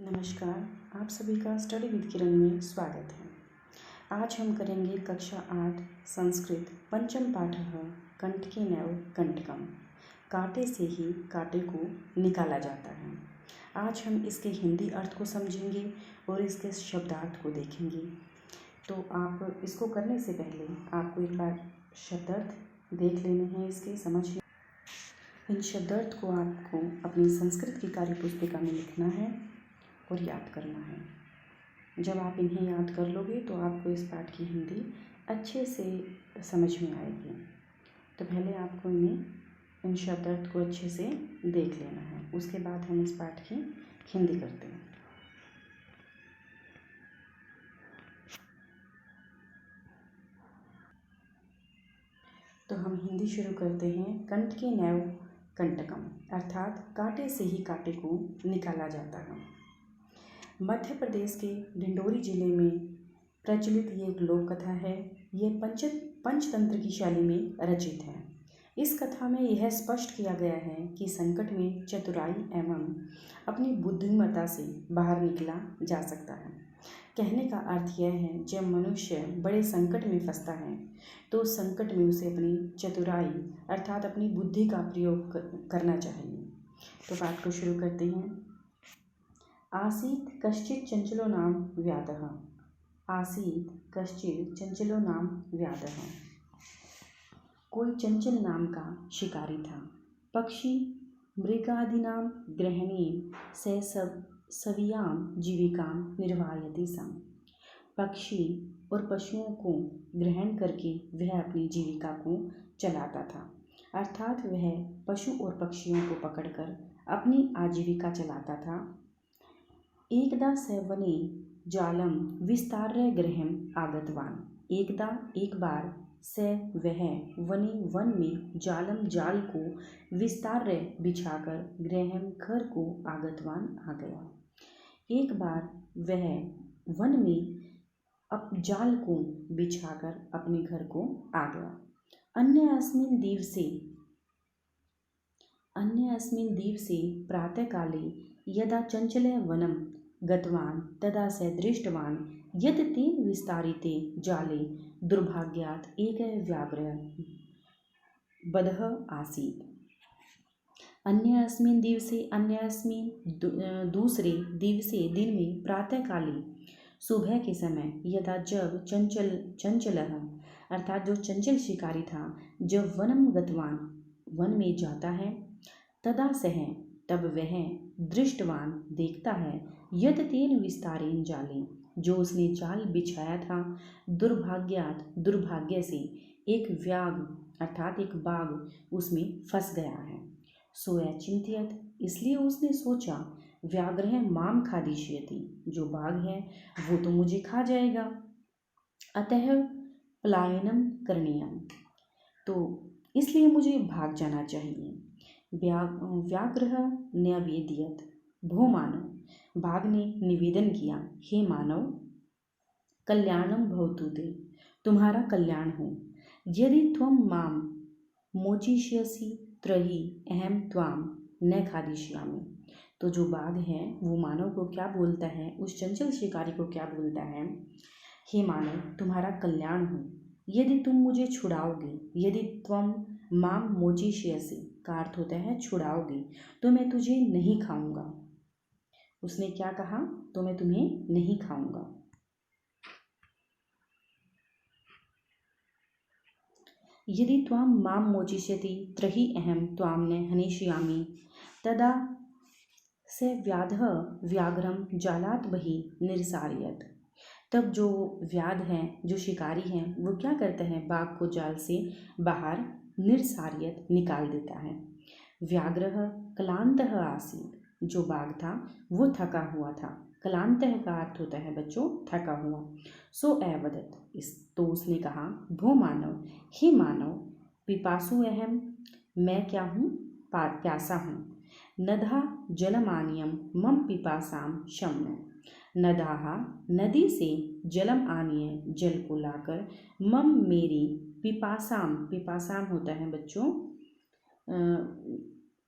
नमस्कार, आप सभी का स्टडी विद किरण में स्वागत है। आज हम करेंगे कक्षा 8 संस्कृत पंचम पाठः कंटके नैव कंटकम। कांटे से ही कांटे को निकाला जाता है। आज हम इसके हिंदी अर्थ को समझेंगे और इसके शब्दार्थ को देखेंगे। तो आप इसको करने से पहले आपको एक बार शब्दार्थ देख लेने हैं, इसके समझ लें। इन शब्दार्थ को आपको अपनी संस्कृत की कार्य पुस्तिका में लिखना है और याद करना है। जब आप इन्हें याद कर लोगे तो आपको इस पाठ की हिंदी अच्छे से समझ में आएगी। तो पहले आपको इन शब्दार्थ को अच्छे से देख लेना है, उसके बाद हम इस पाठ की हिंदी करते हैं। तो हम हिंदी शुरू करते हैं। कंटके नैव कंटकम, अर्थात कांटे से ही कांटे को निकाला जाता है। मध्य प्रदेश के डिंडोरी जिले में प्रचलित ये एक लोक कथा है। ये पंचतंत्र की शैली में रचित है। इस कथा में यह स्पष्ट किया गया है कि संकट में चतुराई एवं अपनी बुद्धिमत्ता से बाहर निकला जा सकता है। कहने का अर्थ यह है, जब मनुष्य बड़े संकट में फंसता है तो संकट में उसे अपनी चतुराई अर्थात अपनी बुद्धि का प्रयोग करना चाहिए। तो पाठ को शुरू करते हैं। आसीत् कश्चित् चंचलो नाम व्याधः। आसीत् कश्चित् चंचलो नाम व्याधः। कोई चंचल नाम का शिकारी था। पक्षी मृगादीनां ग्रहणेन स सवियां जीविकां निर्वाहयति स्म। पक्षी और पशुओं को ग्रहण करके वह अपनी जीविका को चलाता था, अर्थात वह पशु और पक्षियों को पकड़कर अपनी आजीविका चलाता था। एकदा स वने जालम विस्तार्य गृहम् आगतवान। एक बार स वह वन में जाल को विस्तार्य बिछाकर गृहम् घर को आगतवान आ गया। एक बार वह वन में जाल को बिछाकर अपने घर को आ गया। अन्य अस्मिन् दिवसे प्रातःकाले यदा चंचलः वनं गतवान् तदा स दृष्टवान् यत् तेन विस्तारिते जाले दुर्भाग्यात् एकः व्याघ्रः बद्धः आसीत्। अन्य दूसरे दिन में प्रातःकाले सुबह के समय यदा जब चंचलः अर्थात जो चंचल शिकारी था, जब वनम गतवान वन में जाता है, तदा सह तब वह दृष्टवान देखता है यत तेन विस्तारेन जाले जो उसने जाल बिछाया था दुर्भाग्य से एक व्याघ्र अर्थात एक बाघ उसमें फंस गया है। सोया चिंतियत इसलिए उसने सोचा व्याघ्रः माम खादिष्यति जो बाघ है वो तो मुझे खा जाएगा। अतः पलायनम करणीयम तो इसलिए मुझे भाग जाना चाहिए। व्याघ्रः न्यवेदयत् भो मानव बाघ ने निवेदन किया, हे मानव कल्याणम भवतु ते तुम्हारा कल्याण हो। यदि त्वं माम मोचिष्यसि तर्हि अहम त्वाम न खादिष्यामि। तो जो बाघ है वो मानव को क्या बोलता है, उस चंचल शिकारी को क्या बोलता है, हे मानव तुम्हारा कल्याण हो, यदि तुम मुझे छुड़ाओगे, यदि त्वं माम मोचिष्यसि का अर्थ होता है छुड़ाओगे, तो मैं तुझे नहीं खाऊंगा। उसने क्या कहा, तो मैं तुम्हें नहीं खाऊंगा। यदि त्वां माम मोचिष्यति तर्हि अहम त्वां न हनिष्यामि तदा स व्याधः व्याघ्रम जालात् बहिः निरसारयत्। तब जो व्याध है, जो शिकारी है, वो क्या करता है, बाघ को जाल से बाहर निरसारयत् निकाल देता है। व्याघ्रः क्लान्तः आसीत् जो बाघ था वो थका हुआ था। क्लान्तः का अर्थ होता है बच्चों थका हुआ। सो अवदत् तो उसने कहा, भो मानव हे मानव पिपासु अहम मैं क्या हूँ, प्यासा हूँ। नदः जलमानियम मम पिपासाम शमन। नदाह नदी से जलम आनिय जल को लाकर मम मेरी पिपासाम होता है बच्चों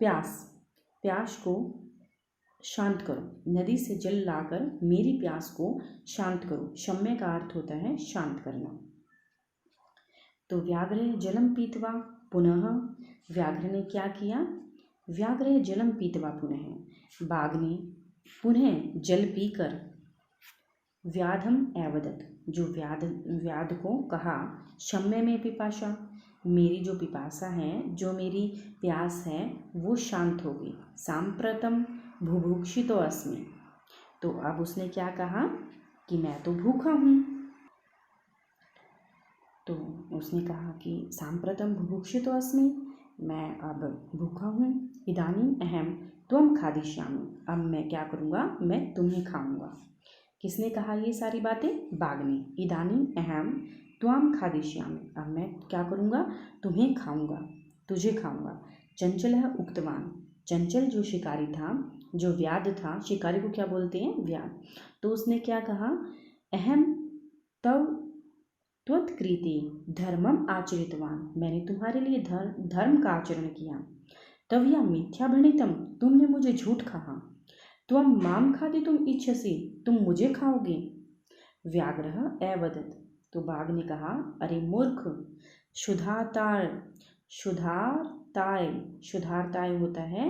प्यास को शांत करो, नदी से जल लाकर मेरी प्यास को शांत करो। शम्य का अर्थ होता है शांत करना। तो व्याघ्र जलम पीतवा पुनः, व्याघ्र ने क्या किया? व्याघ्र जलम पीतवा पुनः, बाघ ने पुनः जल पीकर व्याधम एवदत, जो व्याध को कहा, शम्य में पिपाशा, मेरी जो पिपासा है, जो मेरी प्यास है वो शांत होगी। सांप्रतम बुभुक्षितो अस्मि, तो अब उसने क्या कहा कि मैं तो भूखा हूँ। तो उसने कहा कि सांप्रतम बुभुक्षितो अस्मि, मैं अब भूखा हूँ। इदानीम अहम त्वम खादिष्यामि, अब मैं क्या करूँगा? मैं तुम्हें खाऊंगा। किसने कहा ये सारी बातें? बाघ ने। इदानीम अहम त्वाम खादिष्यामि, अब मैं क्या करूँगा? तुम्हें खाऊंगा, तुझे खाऊंगा। चंचल उक्तवान, चंचल जो शिकारी था, जो व्याध था, शिकारी को क्या बोलते हैं? व्याध। तो उसने क्या कहा? अहम तव त्वत्कृते धर्मम आचरितवान, मैंने तुम्हारे लिए धर्म का आचरण किया। तव या मिथ्या भणितम, तुमने मुझे झूठ कहा। त्वम माम खादितुम इच्छसि, तुम मुझे खाओगे। व्याघ्रः एवदत्, तो बाघ ने कहा, अरे मूर्ख, क्षुधार्ताय होता है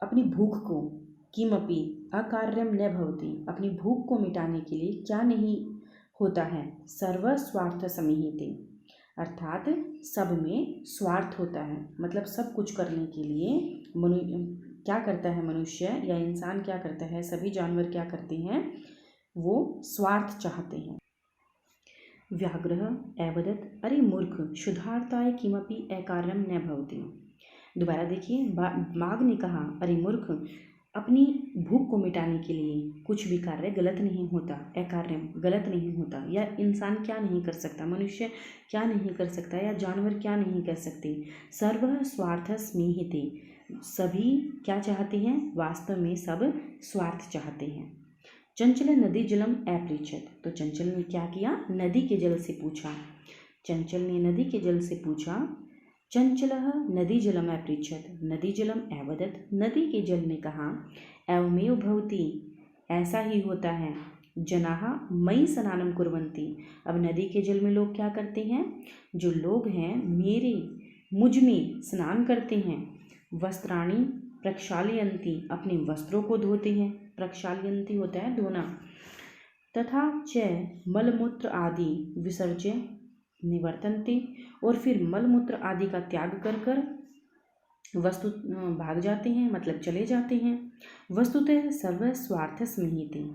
अपनी भूख को, किमपि अकार्यम न भवति, अपनी भूख को मिटाने के लिए क्या नहीं होता है? सर्वस्वार्थ समिहिते, अर्थात सब में स्वार्थ होता है, मतलब सब कुछ करने के लिए क्या करता है मनुष्य या इंसान क्या करता है, सभी जानवर क्या करते हैं? वो स्वार्थ चाहते हैं। व्याघ्रः एवदत्, अरे मूर्ख, क्षुधार्ताय किमपि अकार्यम न भवति। दोबारा देखिए, बाघ ने कहा, अरे मूर्ख, अपनी भूख को मिटाने के लिए कुछ भी कार्य गलत नहीं होता, अकार्यम गलत नहीं होता। या इंसान क्या नहीं कर सकता, मनुष्य क्या नहीं कर सकता, या जानवर क्या नहीं कर सकते? सर्व स्वार्थ स्मीहिते, सभी क्या चाहते हैं? वास्तव में सब स्वार्थ चाहते हैं। चंचल नदी जलम अपृच्छत, तो चंचल ने क्या किया? नदी के जल से पूछा। चंचल ने नदी के जल से पूछा। चंचलः नदी जलम अपृच्छत, नदी जलम एवदत्, नदी के जल ने कहा, एवमेव भवति, ऐसा ही होता है। जनाः मयि स्नानं कुर्वन्ति, अब नदी के जल में लोग क्या करते हैं? जो लोग हैं मुझ में स्नान करते हैं। वस्त्राणि प्रक्षालयन्ति, अपने वस्त्रों को धोते हैं। प्रक्षालयन्ति होता है धोना। तथा च मलमूत्र आदि विसर्ज्य निवर्तन्ते, और फिर मलमूत्र आदि का त्याग कर वस्तु भाग जाते हैं, मतलब चले जाते हैं। वस्तुतः सर्व स्वार्थ स्मृति,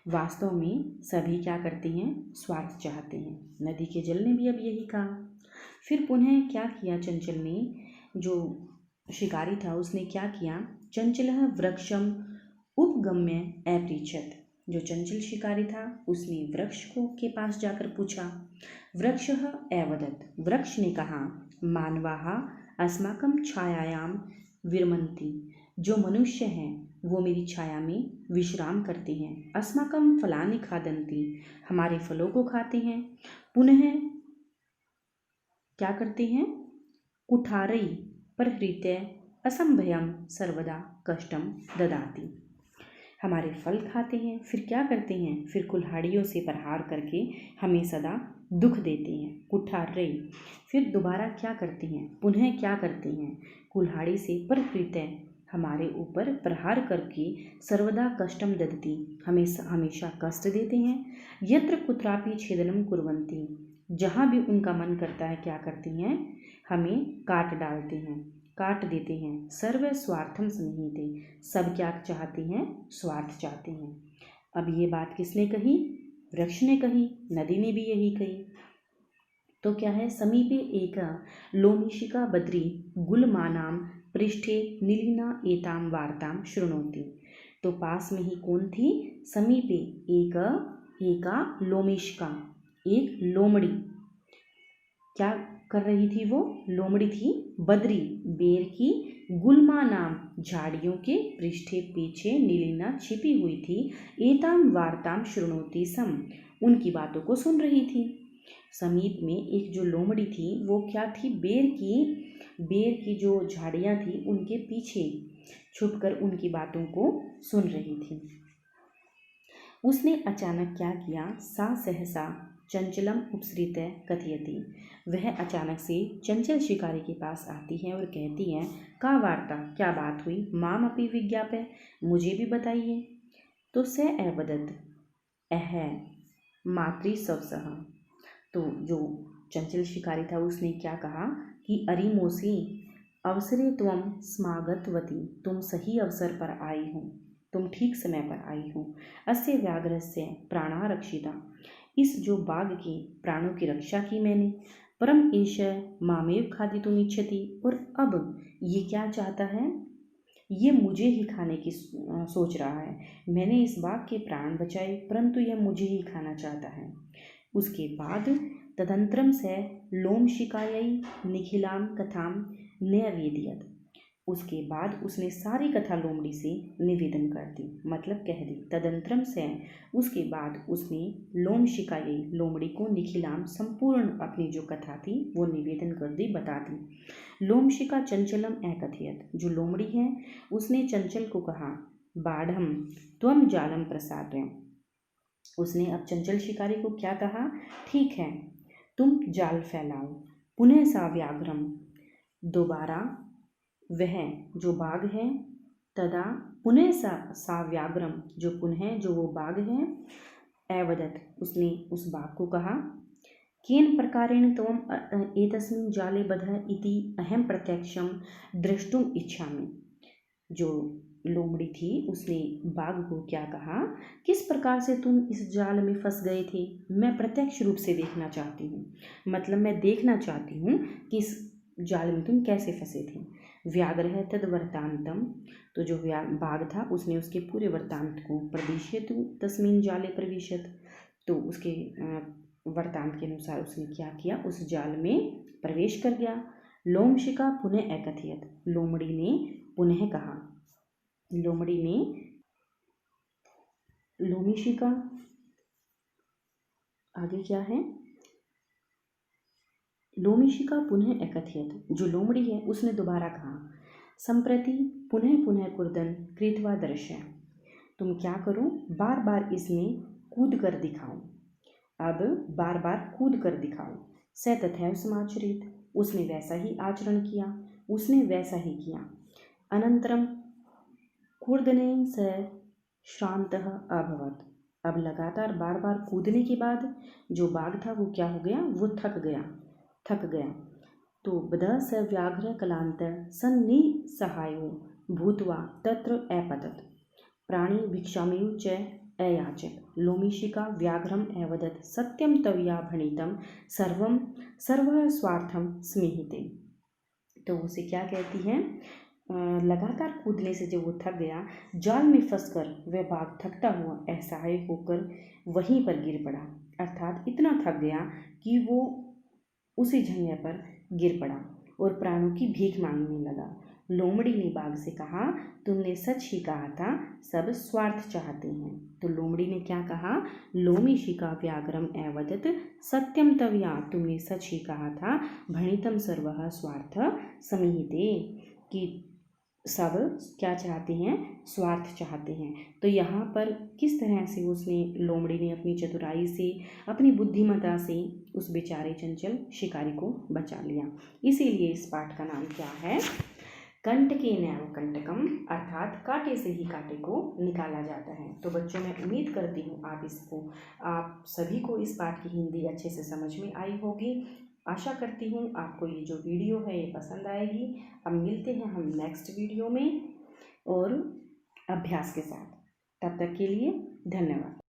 वास्तव में सभी क्या करते हैं? स्वार्थ चाहते हैं। नदी के जल ने भी अब यही कहा। फिर पुनः क्या किया चंचल ने, जो शिकारी था उसने क्या किया? चंचलः वृक्षम उपगम्य अपृच्छत, जो चंचल शिकारी था उसने वृक्ष को के पास जाकर पूछा। वृक्षः एवदत्, वृक्ष ने कहा, मानवाः अस्माकं छायायाम विरमन्ति, जो मनुष्य हैं वो मेरी छाया में विश्राम करते हैं। अस्माकं फलानि खादन्ति, हमारे फलों को खाते हैं। पुनः क्या करते हैं? कुठारई परहृत्य असंभयम सर्वदा कष्टम ददाति, हमारे फल खाते हैं, फिर क्या करते हैं? फिर कुल्हाड़ियों से प्रहार करके हमें सदा दुख देते हैं। कुठारई, फिर दोबारा क्या करते हैं? पुनः क्या करते हैं? कुल्हाड़ी से परहृत्य, हमारे ऊपर प्रहार करके सर्वदा कष्टम ददति, हमें हमेशा कष्ट देते हैं। यत्र कुत्रापि छेदनम कुर्वन्ति, जहाँ भी उनका मन करता है क्या करती हैं? हमें काट डालते हैं, काट देते हैं। सर्व स्वार्थम स्मृति, सब क्या चाहते हैं? स्वार्थ चाहते हैं। अब ये बात किसने कही? वृक्ष ने कही, नदी ने भी यही कही। तो क्या है? समीपे एक लोमिशिका बद्री गुलमानाम पृष्ठे नीलिना एताम वार्ताम शृणोति, तो पास में ही कौन थी? समीपे एका लोमिशिका, एक लोमड़ी क्या कर रही थी? वो लोमड़ी थी बद्री, बेर की, गुलमा नाम, झाड़ियों के पृष्ठे पीछे नीलिना छिपी हुई थी। एताम वार्ताम शृणोति सम, उनकी बातों को सुन रही थी। समीप में एक जो लोमड़ी थी वो क्या थी? बेर की जो झाड़ियाँ थी उनके पीछे छुपकर उनकी बातों को सुन रही थी। उसने अचानक क्या किया, सा सहसा चंचलम उपसृत्य कथयति। वह अचानक से चंचल शिकारी के पास आती है और कहती है, का वार्ता, क्या बात हुई, माम अपि विज्ञापय, मुझे भी बताइए। तो स अवदत् अह मातृसवसः। तो जो चंचल शिकारी था उसने क्या कहा कि अरिमोसी अवसरे त्वं स्मागतवती, तुम सही अवसर पर आई हो, तुम ठीक समय पर आई हो। अस्य व्याघ्रस्य प्राणारक्षिता, इस जो बाघ के प्राणों की रक्षा की मैंने। परम एष मामेव खादितुम् इच्छति, और अब ये क्या चाहता है, ये मुझे ही खाने की सोच रहा है। मैंने इस बाघ के प्राण बचाए परंतु यह मुझे ही खाना चाहता है। उसके बाद तदंतरम से लोमशिकायै निखिलाम कथाम न्यवेदयत्। उसके बाद उसने सारी कथा लोमड़ी से निवेदन कर दी, मतलब कह दी। तदंतरम से उसके बाद उसने लोमशिकायै लोमड़ी को निखिलाम संपूर्ण अपनी जो कथा थी वो निवेदन कर दी, बता दी। लोमशिका चंचलम अकथयत, जो लोमड़ी है उसने चंचल को कहा, बाढ़म त्वम जालम प्रसारय। उसने अब चंचल शिकारी को क्या कहा, ठीक है तुम जाल फैलाओ। पुनः सा व्याघ्रम, दोबारा वह जो बाघ है, तदा पुनः सा व्याघ्रम, जो पुनः जो वो बाघ है, अवदत्, उसने उस बाघ को कहा, केन प्रकारेण त्वम एतस्मिन् जाले बधः इति अहम प्रत्यक्षम द्रष्टुम इच्छामि। जो लोमड़ी थी उसने बाघ को क्या कहा, किस प्रकार से तुम इस जाल में फंस गए थे, मैं प्रत्यक्ष रूप से देखना चाहती हूँ, मतलब मैं देखना चाहती हूँ कि इस जाल में तुम कैसे फंसे थे। व्याघ्रः तद वृत्तांतम, तो जो बाघ था उसने उसके पूरे वृत्तांत को, प्रदिश्यतु तस्मिन् जाले प्रविशत, तो उसके वृत्तांत के अनुसार उसने क्या किया, उस जाल में प्रवेश कर गया। लोमशिका पुनः अकथयत, लोमड़ी ने पुनः कहा, लोमड़ी ने लोमिशिका, आगे क्या है, लोमिशिका पुनः अकथयत, जो लोमड़ी है उसने दोबारा कहा, संप्रति पुनः पुनः कुर्दन कृत्वा दर्शय, तुम क्या करो, बार बार इसमें कूद कर दिखाओ, अब बार बार कूद कर दिखाओ। स तथैव समाचरित, उसने वैसा ही आचरण किया, उसने वैसा ही किया। अनंतरम कूर्दनेन स श्रान्तः अभवत्, अब लगातार बार बार कूदने के बाद जो बाघ था वो क्या हो गया, वो थक गया। तो बदः स व्याघ्र कलांत सन्निसहायो भूत्वा तत्र अपतत्, प्राणी भिक्षामेव च अयाचत। लोमिशिका व्याघ्रम अवदत्, सत्यम तवया भणितम सर्वः स्वार्थम स्मिहिते। तो उसे क्या कहती है, लगातार कूदने से जब वो थक गया, जाल में फंसकर वह बाघ थकता हुआ असहाय होकर वहीं पर गिर पड़ा, अर्थात इतना थक गया कि वो उसी जगह पर गिर पड़ा और प्राणों की भीख मांगने लगा। लोमड़ी ने बाघ से कहा, तुमने सच ही कहा था, सब स्वार्थ चाहते हैं। तो लोमड़ी ने क्या कहा, लोमिशिका व्याघ्रम अवदत् सत्यम तवया, तुमने सच ही कहा था, भणितम सर्वः स्वार्थ समिहिते, कि सब क्या चाहते हैं, स्वार्थ चाहते हैं। तो यहाँ पर किस तरह से उसने, लोमड़ी ने अपनी चतुराई से, अपनी बुद्धिमत्ता से उस बेचारे चंचल शिकारी को बचा लिया। इसीलिए इस पाठ का नाम क्या है, कंटके नैव कंटकम, अर्थात कांटे से ही कांटे को निकाला जाता है। तो बच्चों, मैं उम्मीद करती हूँ आप सभी को इस पाठ की हिंदी अच्छे से समझ में आई होगी। आशा करती हूँ आपको ये जो वीडियो है ये पसंद आएगी। अब मिलते हैं हम नेक्स्ट वीडियो में और अभ्यास के साथ। तब तक के लिए धन्यवाद।